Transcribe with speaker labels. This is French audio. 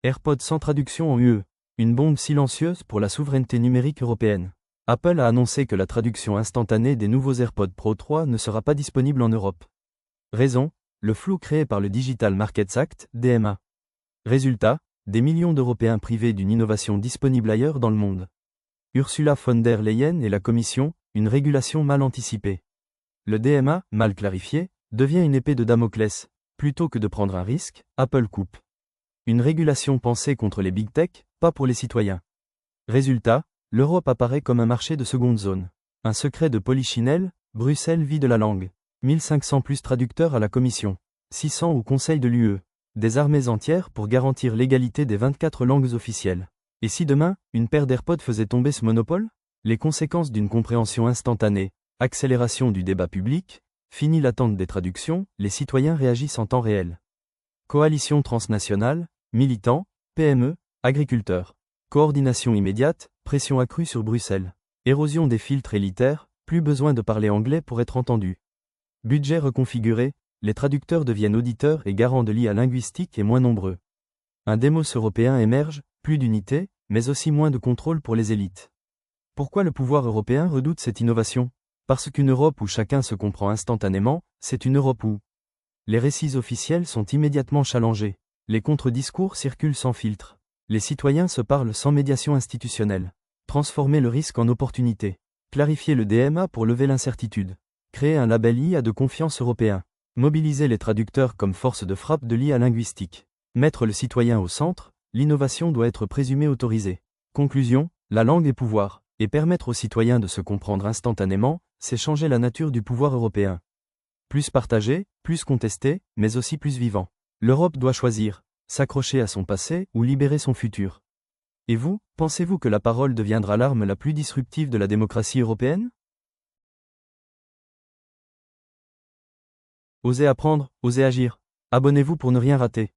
Speaker 1: AirPods sans traduction en UE. Une bombe silencieuse pour la souveraineté numérique européenne. Apple a annoncé que la traduction instantanée des nouveaux AirPods Pro 3 ne sera pas disponible en Europe. Raison, le flou créé par le Digital Markets Act, DMA. Résultat, des millions d'Européens privés d'une innovation disponible ailleurs dans le monde. Ursula von der Leyen et la Commission, une régulation mal anticipée. Le DMA, mal clarifié, devient une épée de Damoclès. Plutôt que de prendre un risque, Apple coupe. Une régulation pensée contre les big tech, pas pour les citoyens. Résultat, l'Europe apparaît comme un marché de seconde zone. Un secret de Polichinelle, Bruxelles vit de la langue. 1500 plus traducteurs à la Commission. 600 au Conseil de l'UE. Des armées entières pour garantir l'égalité des 24 langues officielles. Et si demain, une paire d'AirPods faisait tomber ce monopole? Les conséquences d'une compréhension instantanée, accélération du débat public, fini l'attente des traductions, les citoyens réagissent en temps réel. Coalition transnationale, militants, PME, agriculteurs. Coordination immédiate, pression accrue sur Bruxelles. Érosion des filtres élitaires, plus besoin de parler anglais pour être entendu. Budget reconfiguré, les traducteurs deviennent auditeurs et garants de l'IA linguistique et moins nombreux. Un démos européen émerge, plus d'unité, mais aussi moins de contrôle pour les élites. Pourquoi le pouvoir européen redoute cette innovation? Parce qu'une Europe où chacun se comprend instantanément, c'est une Europe où les récits officiels sont immédiatement challengés, les contre-discours circulent sans filtre, les citoyens se parlent sans médiation institutionnelle. Transformer le risque en opportunité. Clarifier le DMA pour lever l'incertitude. Créer un label IA de confiance européen. Mobiliser les traducteurs comme force de frappe de l'IA linguistique. Mettre le citoyen au centre, l'innovation doit être présumée autorisée. Conclusion, la langue est pouvoir, et permettre aux citoyens de se comprendre instantanément, c'est changer la nature du pouvoir européen. Plus partagé, plus contesté, mais aussi plus vivant. L'Europe doit choisir, s'accrocher à son passé ou libérer son futur. Et vous, pensez-vous que la parole deviendra l'arme la plus disruptive de la démocratie européenne? Osez apprendre, osez agir. Abonnez-vous pour ne rien rater.